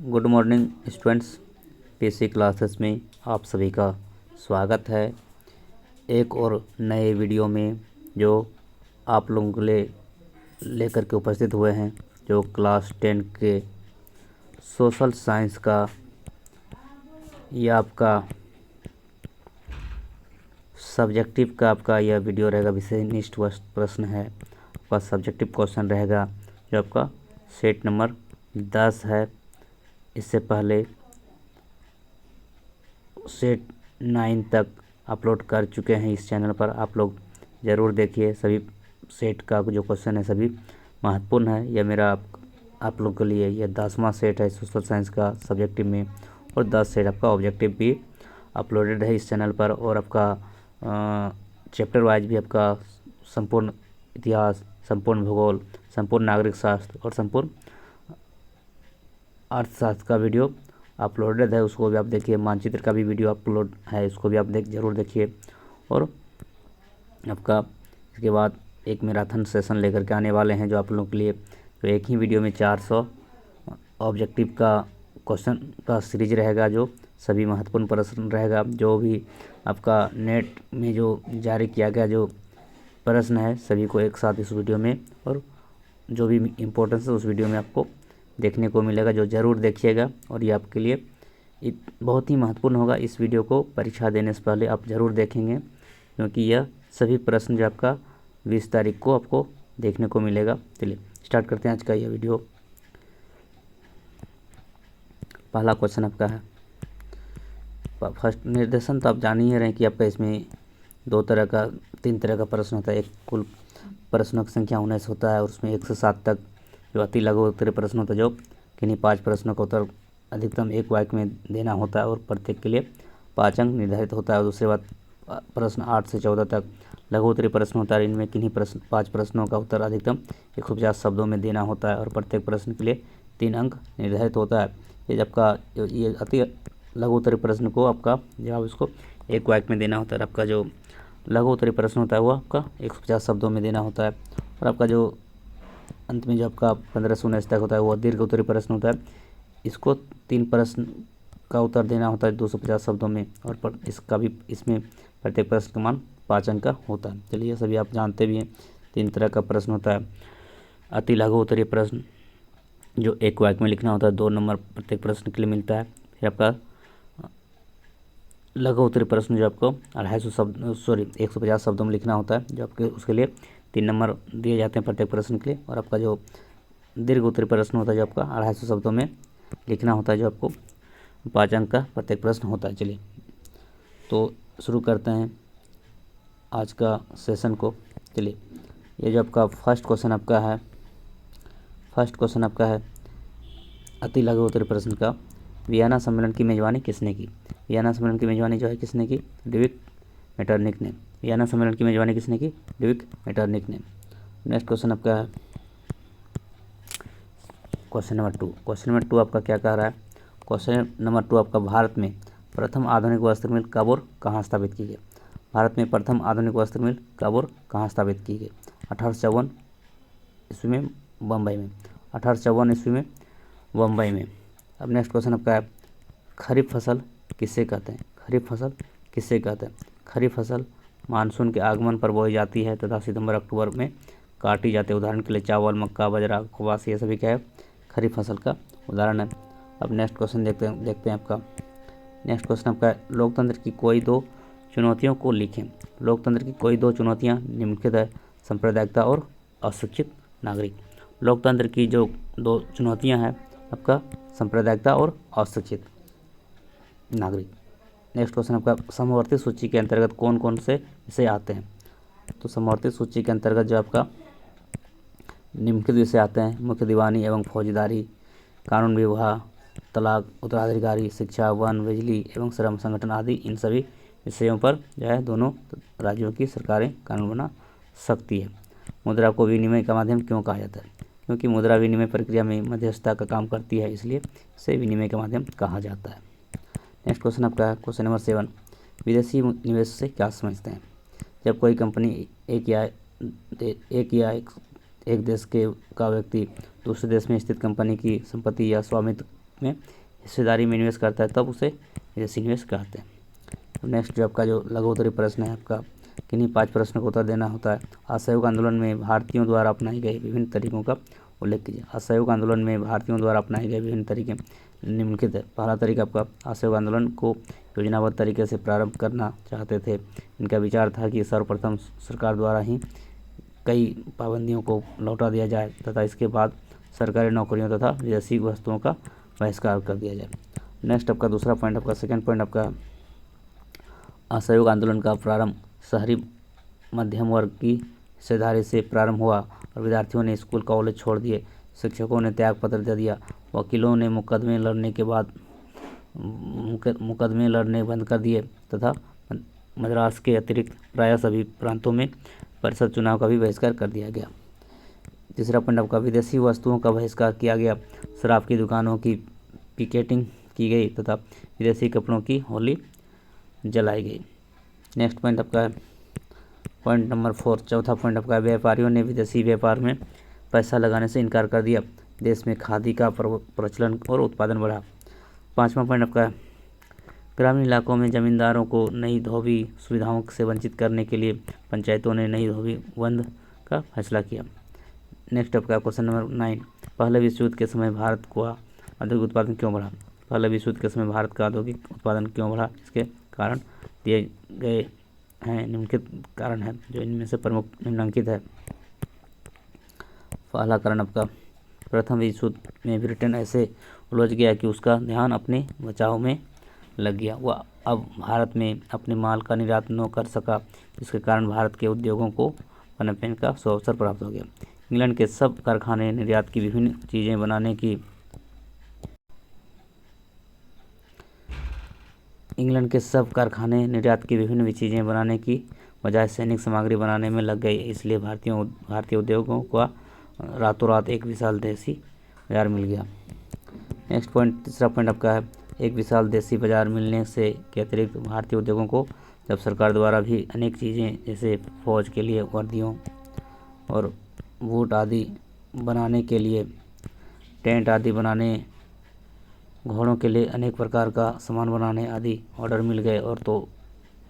Good morning students. PC classes में आप सभी का स्वागत है एक और नए वीडियो में जो आप लोगों के लिए लेकर के उपस्थित हुए हैं, जो क्लास 10 के सोशल साइंस का यह आपका सब्जेक्टिव का आपका यह वीडियो रहेगा। विषयनिष्ठ प्रश्न है, आपका सब्जेक्टिव क्वेश्चन रहेगा जो आपका सेट नंबर 10 है। इससे पहले सेट 9 तक अपलोड कर चुके हैं इस चैनल पर, आप लोग ज़रूर देखिए। सभी सेट का जो क्वेश्चन है सभी महत्वपूर्ण है। यह मेरा आप लोग के लिए यह 10वां सेट है सोशल साइंस का सब्जेक्टिव में, और 10 सेट आपका ऑब्जेक्टिव भी अपलोडेड है इस चैनल पर। और आपका चैप्टर वाइज भी आपका संपूर्ण इतिहास, संपूर्ण भूगोल, संपूर्ण नागरिक शास्त्र और संपूर्ण अर्थशास्त्र का वीडियो अपलोडेड है, उसको भी आप देखिए। मानचित्र का भी वीडियो अपलोड है, उसको भी आप ज़रूर देखिए। और आपका इसके बाद एक मैराथन सेशन लेकर के आने वाले हैं जो आप लोगों के लिए, तो एक ही वीडियो में 400 ऑब्जेक्टिव का क्वेश्चन का सीरीज रहेगा, जो सभी महत्वपूर्ण प्रश्न रहेगा। जो भी आपका नेट में जो जारी किया गया जो प्रश्न है सभी को एक साथ इस वीडियो में, और जो भी इम्पोर्टेंस है उस वीडियो में आपको देखने को मिलेगा, जो ज़रूर देखिएगा। और ये आपके लिए बहुत ही महत्वपूर्ण होगा। इस वीडियो को परीक्षा देने से पहले आप ज़रूर देखेंगे, क्योंकि यह सभी प्रश्न जो आपका 20 तारीख को आपको देखने को मिलेगा। चलिए स्टार्ट करते हैं आज का यह वीडियो। पहला क्वेश्चन आपका है, फर्स्ट निर्देशन तो आप जान ही रहे हैं कि आपका इसमें 3 तरह का प्रश्न होता है। एक कुल प्रश्नों की संख्या 19 होता है, और उसमें 1 से 7 तक जो अति लघु उत्तरीय प्रश्न होता है, जो किन्हीं 5 प्रश्नों का उत्तर अधिकतम 1 वाक्य में देना होता है, और प्रत्येक के लिए 5 अंक निर्धारित होता है। और दूसरी बात, प्रश्न 8 से 14 तक लघु उत्तरीय प्रश्न होता है, इनमें किन्हीं 5 प्रश्नों का उत्तर अधिकतम 150 शब्दों में देना होता है, और प्रत्येक प्रश्न के लिए 3 अंक निर्धारित होता है। ये जब का ये अति लघु उत्तरीय प्रश्न को आपका जवाब इसको 1 वाक्य में देना होता है। आपका जो लघु उत्तरीय प्रश्न होता है वो आपका 150 शब्दों में देना होता है। और आपका जो अंत में जो आपका 15 से 19 तक होता है वो दीर्घ उत्तरीय प्रश्न होता है, इसको 3 प्रश्न का उत्तर देना होता है 250 शब्दों में, और इसका भी इसमें प्रत्येक प्रश्न का मान 5 अंक का होता है। चलिए सभी आप जानते भी हैं 3 तरह का प्रश्न होता है। अति लघु उत्तरीय प्रश्न जो 1 वाक्य में लिखना होता है, 2 नंबर प्रत्येक प्रश्न के लिए मिलता है। फिर आपका लघु उत्तरीय प्रश्न जो आपको 150 शब्दों में लिखना होता है, जो आपके उसके लिए 3 नंबर दिए जाते हैं प्रत्येक प्रश्न के लिए। और आपका जो दीर्घ उत्तरीय प्रश्न होता है जो आपका 250 शब्दों में लिखना होता है, जो आपको 5 अंक का प्रत्येक प्रश्न होता है। चलिए तो शुरू करते हैं आज का सेशन को। चलिए ये जो आपका फर्स्ट क्वेश्चन आपका है अति लघु उत्तरीय प्रश्न का, वियना सम्मेलन की मेजबानी किसने की? वियना सम्मेलन की मेजबानी जो है किसने की? ल्यूइस मेटरनिख ने। वियना सम्मेलन की मेजबानी किसने की? ल्यूइस मेटरनिख ने। नेक्स्ट क्वेश्चन आपका है क्वेश्चन नंबर 2 आपका क्या कह रहा है? क्वेश्चन नंबर 2 आपका, भारत में प्रथम आधुनिक वस्त्र मिल कब और कहाँ स्थापित की गई? भारत में प्रथम आधुनिक वस्त्र मिल कब और कहाँ स्थापित की गई? 1854 ईस्वी में बम्बई में। 1854 ईस्वी में बम्बई में। अब नेक्स्ट क्वेश्चन आपका है, खरीफ फसल किसे कहते हैं? खरीफ फसल किसे कहते हैं? खरीफ फसल मानसून के आगमन पर बोई जाती है तथा सितंबर अक्टूबर में काटी जाती है। उदाहरण के लिए चावल, मक्का, बाजरा, कपास, ये सभी क्या है? खरीफ फसल का उदाहरण है। अब नेक्स्ट क्वेश्चन देखते हैं आपका। नेक्स्ट क्वेश्चन आपका है, लोकतंत्र की कोई 2 चुनौतियों को लिखें। लोकतंत्र की कोई 2 चुनौतियाँ निम्नलिखित है, सांप्रदायिकता और अशिक्षित नागरिक। लोकतंत्र की जो 2 चुनौतियाँ हैं आपका सांप्रदायिकता और अशिक्षित नागरिक। नेक्स्ट क्वेश्चन आपका, समवर्ती सूची के अंतर्गत कौन कौन से विषय आते हैं? तो समवर्ती सूची के अंतर्गत जो आपका निम्नलिखित विषय आते हैं, मुख्य दीवानी एवं फौजदारी, कानून विवाह, तलाक, उत्तराधिकारी, शिक्षा, वन, बिजली एवं श्रम संगठन आदि। इन सभी विषयों पर जो है दोनों राज्यों की सरकारें कानून बना सकती है। मुद्रा को विनिमय का माध्यम क्यों कहा जाता है? क्योंकि मुद्रा विनिमय प्रक्रिया में मध्यस्थता का काम करती है, इसलिए इसे विनिमय का माध्यम कहा जाता है। नेक्स्ट क्वेश्चन आपका है क्वेश्चन नंबर 7, विदेशी निवेश से क्या समझते हैं? जब कोई कंपनी एक देश का व्यक्ति दूसरे देश में स्थित कंपनी की संपत्ति या स्वामित्व में हिस्सेदारी में निवेश करता है तब उसे विदेशी निवेश कहते हैं। तो नेक्स्ट जो आपका जो लघु उत्तरीय प्रश्न है आपका, किन्हीं 5 प्रश्नों का उत्तर देना होता है। असहयोग आंदोलन में भारतीयों द्वारा अपनाए गए विभिन्न तरीकों का उल्लेख कीजिए। असहयोग आंदोलन में भारतीयों द्वारा अपनाए गए विभिन्न तरीके निम्नलिखित है। पहला तरीका आपका, असहयोग आंदोलन को योजनाबद्ध तरीके से प्रारंभ करना चाहते थे। इनका विचार था कि सर्वप्रथम सरकार द्वारा ही कई पाबंदियों को लौटा दिया जाए तथा इसके बाद सरकारी नौकरियों तथा विदेशी वस्तुओं का बहिष्कार कर दिया जाए। नेक्स्ट आपका दूसरा पॉइंट, आपका सेकंड पॉइंट आपका, असहयोग आंदोलन का प्रारंभ शहरी मध्यम वर्ग की हिस्सेदारी से प्रारंभ हुआ और विद्यार्थियों ने स्कूल कॉलेज छोड़ दिए, शिक्षकों ने त्याग पत्र दे दिया, वकीलों ने मुकदमे लड़ने बंद कर दिए तथा मद्रास के अतिरिक्त प्रायः सभी प्रांतों में परिषद चुनाव का भी बहिष्कार कर दिया गया। तीसरा पॉइंट आपका, विदेशी वस्तुओं का बहिष्कार किया गया, शराब की दुकानों की पिकेटिंग की गई तथा विदेशी कपड़ों की होली जलाई गई। नेक्स्ट पॉइंट आपका है पॉइंट नंबर 4, चौथा पॉइंट आपका, व्यापारियों ने विदेशी व्यापार में पैसा लगाने से इनकार कर दिया, देश में खादी का प्रचलन और उत्पादन बढ़ा। पाँचवा पॉइंट आपका, ग्रामीण इलाकों में जमींदारों को नई धोबी सुविधाओं से वंचित करने के लिए पंचायतों ने नई धोबी बंद का फैसला किया। नेक्स्ट आपका क्वेश्चन नंबर 9, पहले विश्व युद्ध के समय भारत का औद्योगिक उत्पादन क्यों बढ़ा। पहले विश्व युद्ध के समय भारत का औद्योगिक उत्पादन क्यों बढ़ा, इसके कारण दिए गए हैं, निम्नलिखित कारण है जो इनमें से प्रमुख निम्नलिखित है। पहला कारण आपका, प्रथम विश्व युद्ध में ब्रिटेन ऐसे उलझ गया कि उसका ध्यान अपने बचाव में लग गया, वह अब भारत में अपने माल का निर्यात न कर सका, जिसके कारण भारत के उद्योगों को पनपने का अवसर प्राप्त हो गया। इंग्लैंड के सब कारखाने निर्यात की विभिन्न चीज़ें बनाने की बजाय सैनिक सामग्री बनाने में लग गए, इसलिए भारतीय उद्योगों को रातों रात एक विशाल देसी बाजार मिल गया। नेक्स्ट पॉइंट, तीसरा पॉइंट आपका है, एक विशाल देसी बाजार मिलने से के अतिरिक्त भारतीय उद्योगों को जब सरकार द्वारा भी अनेक चीज़ें जैसे फौज के लिए वर्दियों और बूट आदि बनाने के लिए, टेंट आदि बनाने, घोड़ों के लिए अनेक प्रकार का सामान बनाने आदि ऑर्डर मिल गए और तो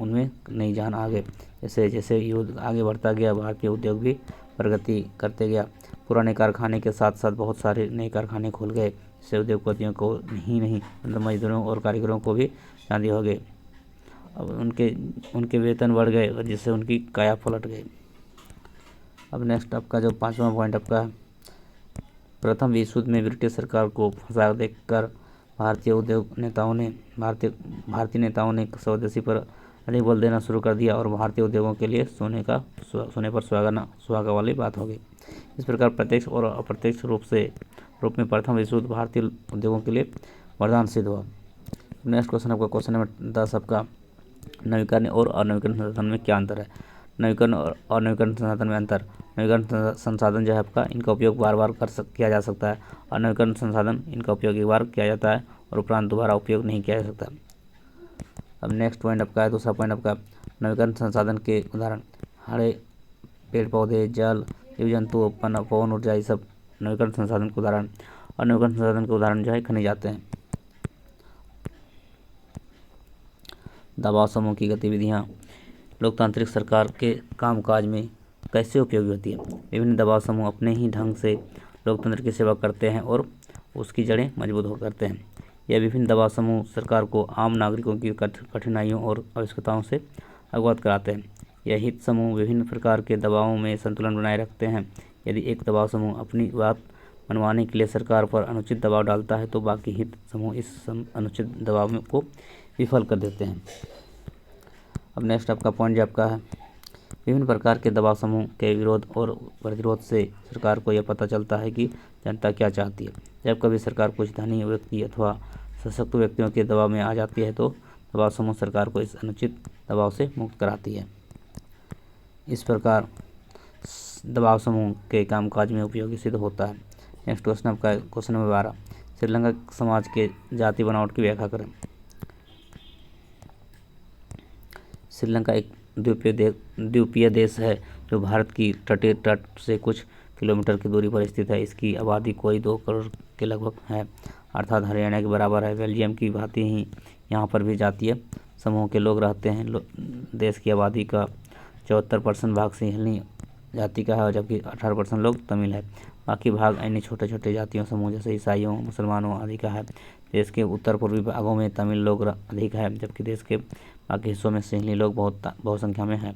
उनमें नई जान आ गए। जैसे जैसे युद्ध आगे बढ़ता गया, भारतीय उद्योग भी प्रगति करते गया। पुराने कारखाने के साथ साथ बहुत सारे नए कारखाने खुल गए, इससे उद्योगपतियों को ही नहीं मजदूरों और कारीगरों को भी चांदी हो गए। अब उनके वेतन बढ़ गए और जिससे उनकी काया पलट गई। अब नेक्स्ट आपका जो पाँचवा पॉइंट आपका है, प्रथम विश्व युद्ध में ब्रिटिश सरकार को फंसा देखकर भारतीय नेताओं ने स्वदेशी पर अधिक बल देना शुरू कर दिया और भारतीय उद्योगों के लिए सोने पर सुहागा वाली बात हो गई। इस प्रकार प्रत्यक्ष और अप्रत्यक्ष रूप में प्रथम विश्व युद्ध भारतीय उद्योगों के लिए वरदान सिद्ध हुआ। नेक्स्ट क्वेश्चन आपका क्वेश्चन नंबर 10 आपका, नवीकरण और अनवीकरण संसाधन में क्या अंतर है। नवीकरण और अनवीकरण संसाधन में अंतर, नवीकरण संसाधन जो है आपका, इनका उपयोग बार बार किया जा सकता है। अनवीकरण संसाधन, इनका उपयोग एक बार किया जाता है और उपरांत दोबारा उपयोग नहीं किया जा सकता। अब नेक्स्ट पॉइंट आपका है, दूसरा पॉइंट आपका, नवीकरण संसाधन के उदाहरण, हरे पेड़ पौधे, जल, जीव जंतु, पवन ऊर्जा, ये सब नवीकरण संसाधन के उदाहरण। अनवीकरण संसाधन के उदाहरण जो है खनिज आते हैं। दबाव समूह की गतिविधियाँ लोकतांत्रिक सरकार के कामकाज में कैसे उपयोगी होती है। विभिन्न दबाव समूह अपने ही ढंग से लोकतंत्र की सेवा करते हैं और उसकी जड़ें मजबूत करते हैं। यह विभिन्न दबाव समूह सरकार को आम नागरिकों की कठिनाइयों और आवश्यकताओं से अवगत कराते हैं। यह हित समूह विभिन्न प्रकार के दबावों में संतुलन बनाए रखते हैं। यदि एक दबाव समूह अपनी बात मनवाने के लिए सरकार पर अनुचित दबाव डालता है तो बाकी हित समूह इस अनुचित दबाव को विफल कर देते हैं। अब नेक्स्ट आपका पॉइंट जो आपका है, विभिन्न प्रकार के दबाव समूह के विरोध और प्रतिरोध से सरकार को यह पता चलता है कि जनता क्या चाहती है। जब कभी सरकार कुछ धनी व्यक्ति अथवा सशक्त व्यक्तियों के दबाव में आ जाती है तो दबाव समूह सरकार को इस अनुचित दबाव से मुक्त कराती है। इस प्रकार दबाव समूह के कामकाज में उपयोगी सिद्ध होता है। नेक्स्ट क्वेश्चन आपका क्वेश्चन नंबर 12, श्रीलंका समाज के जाति बनावट की व्याख्या करें। श्रीलंका एक द्वीपीय देश है जो भारत की तटीय तट से कुछ किलोमीटर की दूरी पर स्थित है। इसकी आबादी कोई 2 करोड़ के लगभग है, अर्थात हरियाणा के बराबर है। बेल्जियम की भांति ही यहाँ पर भी जातीय समूह के लोग रहते हैं। देश की आबादी का 74% भाग सिंहली जाति का है, और जबकि 18% लोग तमिल है। बाकी भाग अन्य छोटे छोटे जातियों समूह जैसे ईसाइयों, मुसलमानों आदि का है। देश के उत्तर पूर्वी भागों में तमिल लोग अधिक है, जबकि देश के बाकी हिस्सों में सिंहली लोग बहुत संख्या में है।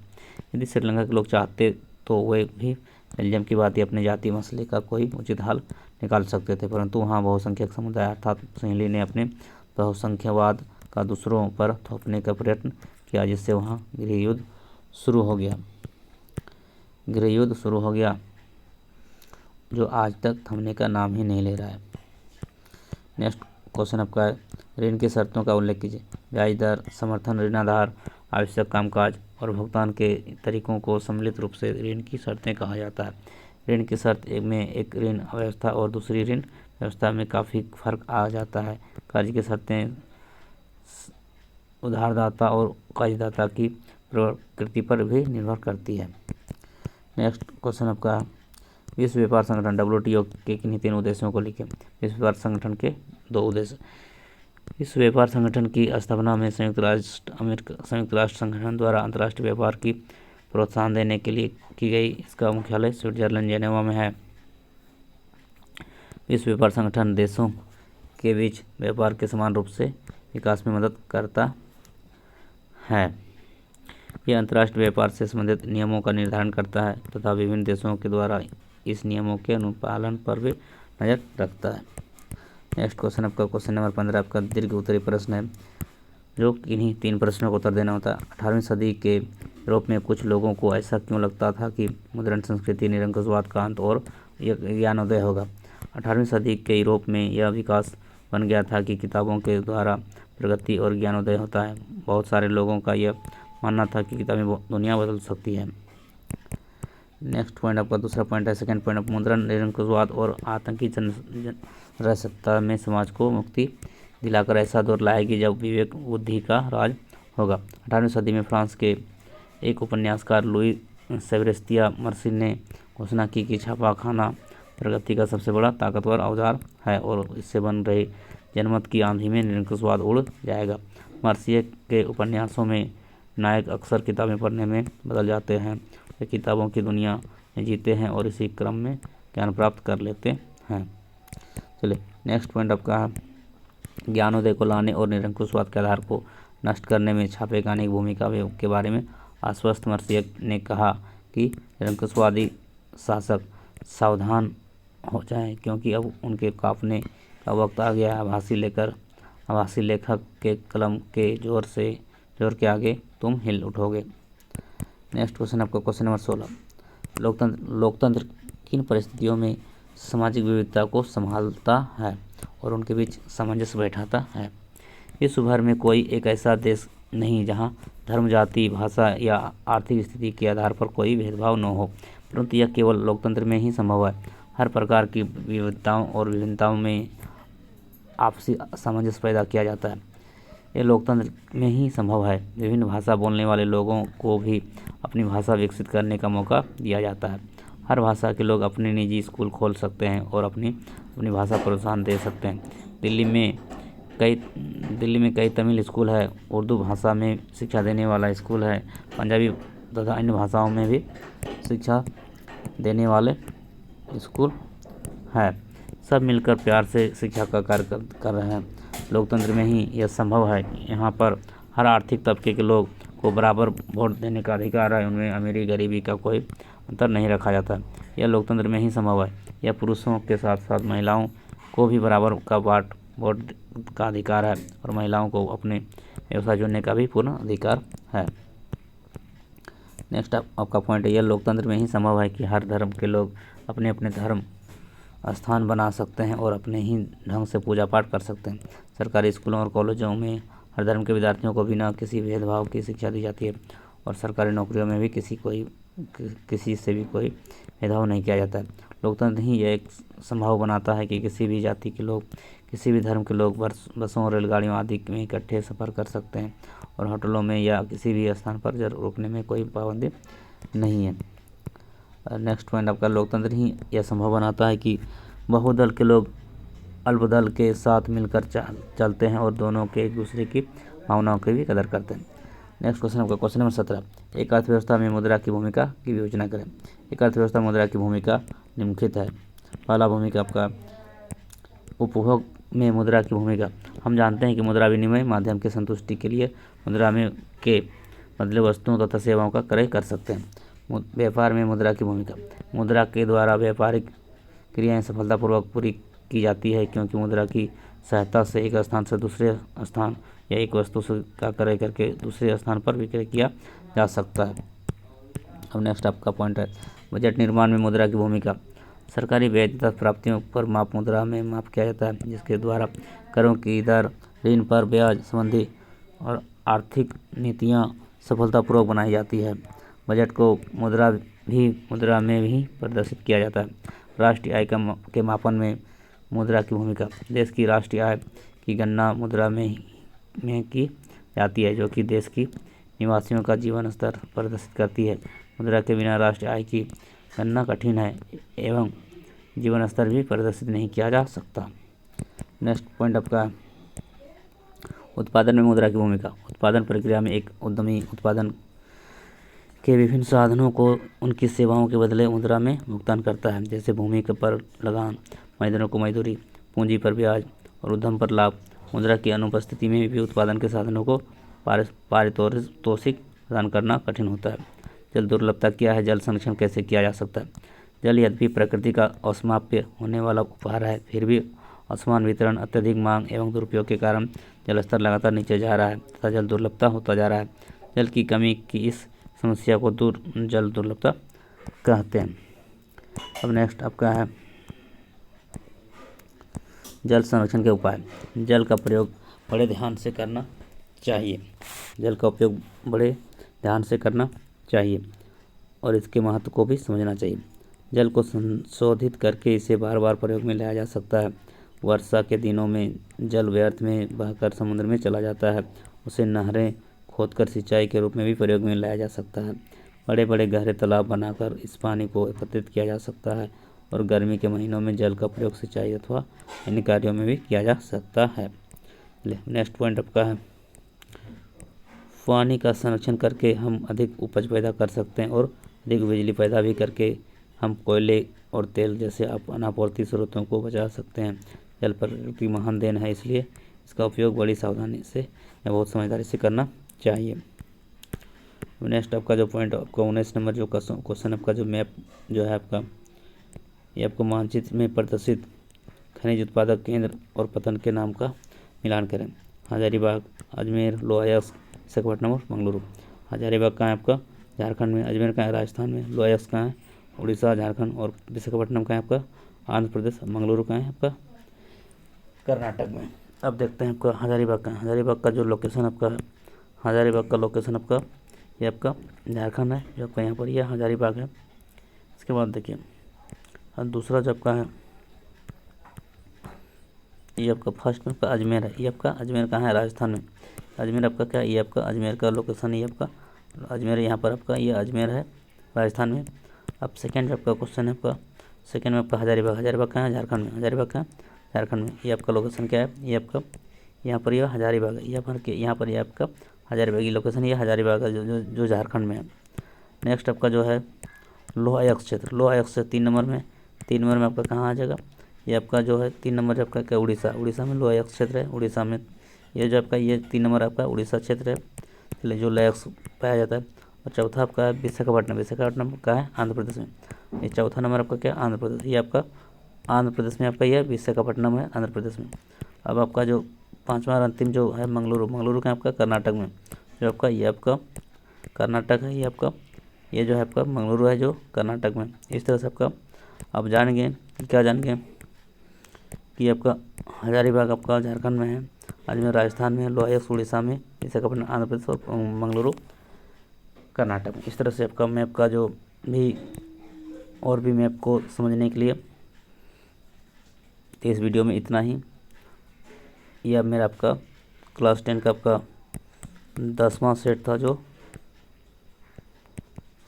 यदि श्रीलंका के लोग चाहते तो वे भी बेल्जियम की भांति अपने जातीय मसले का कोई उचित हल निकाल सकते थे, परंतु वहाँ बहुसंख्यक समुदाय अर्थात सिंहली ने अपने बहुसंख्यवाद का दूसरों पर थोपने का प्रयत्न किया, जिससे वहाँ गृहयुद्ध शुरू हो गया जो आज तक थमने का नाम ही नहीं ले रहा है। नेक्स्ट क्वेश्चन आपका है, ऋण की शर्तों का उल्लेख कीजिए। ब्याज दर, समर्थन, ऋण आधार, आवश्यक कामकाज और भुगतान के तरीकों को सम्मिलित रूप से ऋण की शर्तें कहा जाता है। ऋण की शर्त में एक ऋण व्यवस्था और दूसरी ऋण व्यवस्था में काफ़ी फर्क आ जाता है। कर्ज की शर्तें उधारदाता और कर्जदाता की प्रकृति पर भी निर्भर करती है। नेक्स्ट क्वेश्चन आपका, विश्व व्यापार संगठन WTO के किन्हीं 3 उद्देश्यों को लिखें। विश्व व्यापार संगठन के 2 उद्देश्य। विश्व व्यापार संगठन की स्थापना में संयुक्त राष्ट्र संगठन द्वारा अंतर्राष्ट्रीय व्यापार की प्रोत्साहन देने के लिए की गई। इसका मुख्यालय स्विट्जरलैंड जेनेवा में है। विश्व व्यापार संगठन देशों के बीच व्यापार के समान रूप से विकास में मदद करता है। यह अंतर्राष्ट्रीय व्यापार से संबंधित नियमों का निर्धारण करता है तथा विभिन्न देशों के द्वारा इस नियमों के अनुपालन पर भी नज़र रखता है। नेक्स्ट क्वेश्चन आपका क्वेश्चन नंबर 15 आपका दीर्घ उत्तरीय प्रश्न है, जो किन्हीं 3 प्रश्नों का उत्तर देना होता है। 18वीं सदी के यूरोप में कुछ लोगों को ऐसा क्यों लगता था कि मुद्रण संस्कृति, निरंकुशवाद का अंत और ज्ञानोदय होगा। 18वीं सदी के यूरोप में यह विकास बन गया था कि किताबों के द्वारा प्रगति और ज्ञानोदय होता है। बहुत सारे लोगों का यह मानना था कि किताबें दुनिया बदल सकती है। नेक्स्ट पॉइंट आपका दूसरा पॉइंट है, सेकंड पॉइंट ऑफ मुद्रण, निरंकुशवाद और आतंकी जनसत्ता में समाज को मुक्ति दिलाकर ऐसा दौर लाएगी जब विवेक बुद्धि का राज होगा। 18वीं सदी में फ्रांस के एक उपन्यासकार लुई सेबेस्तियन मर्सिन ने घोषणा की कि छापाखाना प्रगति का सबसे बड़ा ताकतवर औजार है और इससे बन रही जनमत की आंधी में निरंकुशवाद उड़ जाएगा। मर्सिए के उपन्यासों में नायक अक्सर किताबें पढ़ने में बदल जाते हैं। वे किताबों की दुनिया में जीते हैं और इसी क्रम में ज्ञान प्राप्त कर लेते हैं। चलिए नेक्स्ट पॉइंट आपका है, ज्ञानोदय को लाने और निरंकुशवाद के आधार को नष्ट करने में छापेखाने की भूमिका के बारे में आश्वस्त मर्सिए ने कहा कि निरंकुशवादी शासक सावधान हो जाएं, क्योंकि अब उनके कांपने का वक्त आ गया है। आभासी लेखक के कलम के जोर के आगे तुम हिल उठोगे। नेक्स्ट क्वेश्चन आपका क्वेश्चन नंबर 16, लोकतंत्र किन परिस्थितियों में सामाजिक विविधता को संभालता है और उनके बीच सामंजस्य बैठाता है। विश्व भर में कोई एक ऐसा देश नहीं जहां धर्म, जाति, भाषा या आर्थिक स्थिति के आधार पर कोई भेदभाव न हो, परंतु यह केवल लोकतंत्र में ही संभव है। हर प्रकार की विविधताओं और विभिन्नताओं में आपसी सामंजस्य पैदा किया जाता है। यह लोकतंत्र में ही संभव है। विभिन्न भाषा बोलने वाले लोगों को भी अपनी भाषा विकसित करने का मौका दिया जाता है। हर भाषा के लोग अपने निजी स्कूल खोल सकते हैं और अपनी भाषा प्रोत्साहन दे सकते हैं। दिल्ली में कई तमिल स्कूल है, उर्दू भाषा में शिक्षा देने वाला स्कूल है, पंजाबी तथा अन्य भाषाओं में भी शिक्षा देने वाले स्कूल है। सब मिलकर प्यार से शिक्षा का कार्य कर रहे हैं। लोकतंत्र में ही यह संभव है। यहाँ पर हर आर्थिक तबके के लोग को बराबर वोट देने का अधिकार है। उनमें अमीरी गरीबी का कोई अंतर नहीं रखा जाता। यह लोकतंत्र में ही संभव है। यह पुरुषों के साथ साथ महिलाओं को भी बराबर का वोट का अधिकार है और महिलाओं को अपने व्यवसाय चुनने का भी पूर्ण अधिकार है। नेक्स्ट आपका पॉइंट है, यह लोकतंत्र में ही संभव है कि हर धर्म के लोग अपने अपने धर्म स्थान बना सकते हैं और अपने ही ढंग से पूजा पाठ कर सकते हैं। सरकारी स्कूलों और कॉलेजों में हर धर्म के विद्यार्थियों को बिना किसी भेदभाव की शिक्षा दी जाती है और सरकारी नौकरियों में भी किसी से भी कोई भेदभाव नहीं किया जाता है। लोकतंत्र ही यह एक संभव बनाता है कि किसी भी जाति के लोग, किसी भी धर्म के लोग बसों, रेलगाड़ियों आदि में इकट्ठे सफ़र कर सकते हैं और होटलों में या किसी भी स्थान पर रुकने में कोई पाबंदी नहीं है। नेक्स्ट पॉइंट आपका, लोकतंत्र ही यह संभव बनाता है कि बहुदल के लोग अलबदल के साथ मिलकर चलते हैं और दोनों के एक दूसरे की भावनाओं की भी कदर करते हैं। नेक्स्ट क्वेश्चन आपका क्वेश्चन नंबर 17, एक अर्थव्यवस्था में मुद्रा की भूमिका की विवेचना करें। एक अर्थव्यवस्था में मुद्रा की भूमिका निम्नलिखित है। पहला भूमिका आपका उपभोग में मुद्रा की भूमिका। हम जानते हैं कि मुद्रा विनिमय माध्यम की संतुष्टि के लिए मुद्रा में के बदले वस्तुओं तथा सेवाओं का क्रय कर सकते हैं। व्यापार में मुद्रा की भूमिका। मुद्रा के द्वारा व्यापारिक क्रियाएं सफलतापूर्वक पूरी की जाती है, क्योंकि मुद्रा की सहायता से एक स्थान से दूसरे स्थान या एक वस्तु का क्रय करके दूसरे स्थान पर विक्रय किया जा सकता है। अब नेक्स्ट आपका पॉइंट है बजट निर्माण में मुद्रा की भूमिका। सरकारी व्यय तथा प्राप्तियों पर माप मुद्रा में माप किया जाता है, जिसके द्वारा करों की दर, ऋण पर ब्याज संबंधी और आर्थिक नीतियाँ सफलतापूर्वक बनाई जाती है। बजट को मुद्रा में भी प्रदर्शित किया जाता है। राष्ट्रीय आय के मापन में मुद्रा की भूमिका। देश की राष्ट्रीय आय की गणना मुद्रा में की जाती है, जो कि देश की निवासियों का जीवन स्तर प्रदर्शित करती है। मुद्रा के बिना राष्ट्रीय आय की गणना कठिन है एवं जीवन स्तर भी प्रदर्शित नहीं किया जा सकता। नेक्स्ट पॉइंट आपका है उत्पादन में मुद्रा की भूमिका। उत्पादन प्रक्रिया में एक उद्यमी उत्पादन के विभिन्न साधनों को उनकी सेवाओं के बदले मुद्रा में भुगतान करता है, जैसे भूमि पर लगान, मजदूरों को मजदूरी, पूंजी पर ब्याज और उद्यम पर लाभ। मुद्रा की अनुपस्थिति में भी उत्पादन के साधनों को पारितोषिक प्रदान करना कठिन होता है। जल दुर्लभता क्या है? जल संरक्षण कैसे किया जा सकता है? जल यद्यपि प्रकृति का असामाप्य होने वाला उपहार है, फिर भी असमान वितरण, अत्यधिक मांग एवं दुरुपयोग के कारण जल स्तर लगातार नीचे जा रहा है तथा जल दुर्लभता होता जा रहा है। जल की कमी की इस समस्या को जल दुर्लभता कहते हैं। अब नेक्स्ट आपका है जल संरक्षण के उपाय। जल का प्रयोग बड़े ध्यान से करना चाहिए। जल का उपयोग बड़े ध्यान से करना चाहिए और इसके महत्व को भी समझना चाहिए। जल को संशोधित करके इसे बार बार प्रयोग में लाया जा सकता है। वर्षा के दिनों में जल व्यर्थ में बहकर समुद्र में चला जाता है। उसे नहरें खोदकर सिंचाई के रूप में भी प्रयोग में लाया जा सकता है। बड़े बड़े गहरे तालाब बनाकर इस पानी को एकत्रित किया जा सकता है और गर्मी के महीनों में जल का प्रयोग सिंचाई अथवा अन्य कार्यों में भी किया जा सकता है। नेक्स्ट पॉइंट आपका है पानी का संरक्षण करके हम अधिक उपज पैदा कर सकते हैं और अधिक बिजली पैदा भी करके हम कोयले और तेल जैसे अनापूर्ति स्रोतों को बचा सकते हैं। जल प्रकृति की महान देन है, इसलिए इसका उपयोग बड़ी सावधानी से या बहुत समझदारी से करना चाहिए। नेक्स्ट आपका जो पॉइंट आपका 19 नंबर जो क्वेश्चन आपका जो मैप जो है आपका ये आपको मानचित्र में प्रदर्शित खनिज उत्पादक केंद्र और पतन के नाम का मिलान करें। हजारीबाग, अजमेर, लोहायस्क, विशाखापट्टनम और मंगलुरु। हजारीबाग कहाँ है आपका? झारखंड में। अजमेर कहाँ है? राजस्थान में। लोहायस्क कहाँ है? उड़ीसा, झारखंड। और विशाखापट्टनम कहाँ है आपका? आंध्र प्रदेश। मंगलुरु कहाँ है आपका? कर्नाटक में। अब देखते हैं आपका हजारीबाग कहाँ है। हजारीबाग का जो लोकेशन आपका है, हजारीबाग का लोकेशन आपका ये आपका झारखंड है, जो आपका यहाँ पर यह हजारीबाग है। इसके बाद देखिए दूसरा जो आपका है ये आपका फर्स्ट में आपका अजमेर है। ये आपका अजमेर कहाँ है? राजस्थान में। अजमेर आपका क्या? ये आपका अजमेर का लोकेशन, ये आपका अजमेर यहाँ पर आपका ये अजमेर है राजस्थान में। अब सेकेंड आपका क्वेश्चन है आपका सेकेंड में आपका हजारीबाग। हजारीबाग कहाँ है? झारखंड में। हजारीबाग कहाँ है? झारखंड में। ये आपका लोकेशन क्या है? ये आपका यहाँ पर यह हजारीबाग है। यहाँ पर ये आपका हजारीबाग की लोकेशन, ये हजारीबाग है जो झारखंड में है। नेक्स्ट आपका जो है लोहायस्क क्षेत्र। लोहायस्क से 3 नंबर में आपका कहाँ आ जाएगा? ये आपका जो है 3 नंबर आपका क्या? उड़ीसा। उड़ीसा में लोहायस्क क्षेत्र है। उड़ीसा में ये जो आपका ये 3 नंबर आपका उड़ीसा क्षेत्र है, इसलिए जो लोहायस्क पाया जाता है। और चौथा आपका है विशाखापट्टनम। विशाखापट्टनम का है आंध्र प्रदेश में। ये चौथा नंबर आपका क्या? आंध्र प्रदेश। ये आपका आंध्र प्रदेश में आपका यह विशाखापट्टनम है, आंध्र प्रदेश में। अब आपका जो पाँचवा और अंतिम जो है मंगलुरु। मंगलुरु का आपका कर्नाटक में, जो आपका ये आपका कर्नाटक है। ये आपका ये जो है आपका मंगलुरु है जो कर्नाटक में। इस तरह से आपका आप जानेंगे क्या जानेंगे कि आपका हजारीबाग आपका झारखंड में है, अजमेर राजस्थान में, लोहायस्क उड़ीसा में, विशाखापट्टनम आंध्र प्रदेश और मंगलुरु कर्नाटक में। इस तरह से आपका मैप का जो भी और भी मैप को समझने के लिए तो इस वीडियो में इतना ही। यह मेरा आपका क्लास 10 का आपका 10वां सेट था जो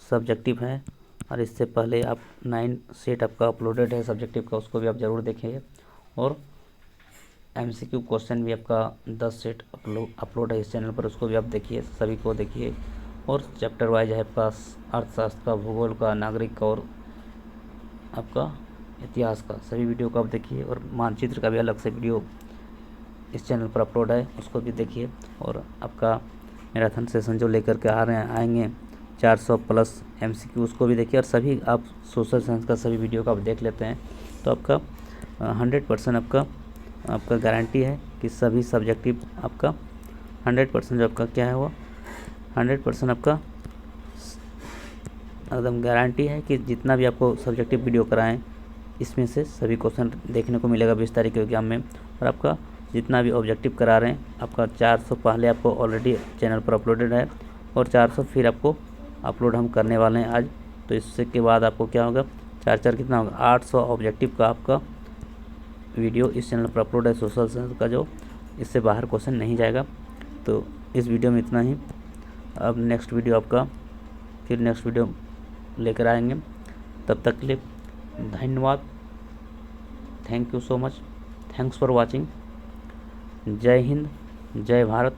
सब्जेक्टिव है, और इससे पहले आप 9 सेट आपका अपलोडेड है सब्जेक्टिव का, उसको भी आप ज़रूर देखेंगे। और MCQ क्वेश्चन भी आपका 10 सेट अपलोड है इस चैनल पर, उसको भी आप देखिए, सभी को देखिए। और चैप्टर वाइज है आपका अर्थशास्त्र का, भूगोल का, नागरिक का और आपका इतिहास का, सभी वीडियो को आप देखिए। और मानचित्र का भी अलग से वीडियो इस चैनल पर अपलोड है, उसको भी देखिए। और आपका मैराथन सेशन जो लेकर के आएंगे 400 प्लस MCQ, उसको भी देखिए। और सभी आप सोशल साइंस का सभी वीडियो को आप देख लेते हैं तो आपका 100% आपका गारंटी है कि सभी सब्जेक्टिव आपका 100% जो आपका क्या है वो 100% आपका एकदम गारंटी है कि जितना भी आपको सब्जेक्टिव वीडियो कराएं इसमें से सभी क्वेश्चन देखने को मिलेगा 20 तारीख के एग्जाम में। और आपका जितना भी ऑब्जेक्टिव करा रहे हैं आपका 400 पहले आपको ऑलरेडी चैनल पर अपलोडेड है और 400 फिर आपको अपलोड हम करने वाले हैं आज। तो इससे के बाद आपको क्या होगा, 4 कितना होगा, 800 ऑब्जेक्टिव का आपका वीडियो इस चैनल पर अपलोड है सोशल साइंस का, जो इससे बाहर क्वेश्चन नहीं जाएगा। तो इस वीडियो में इतना ही। अब नेक्स्ट वीडियो लेकर आएंगे, तब तक के लिए धन्यवाद। Thank you so much, thanks for watching. जय हिंद, जय भारत,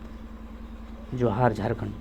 जोहार झारखंड।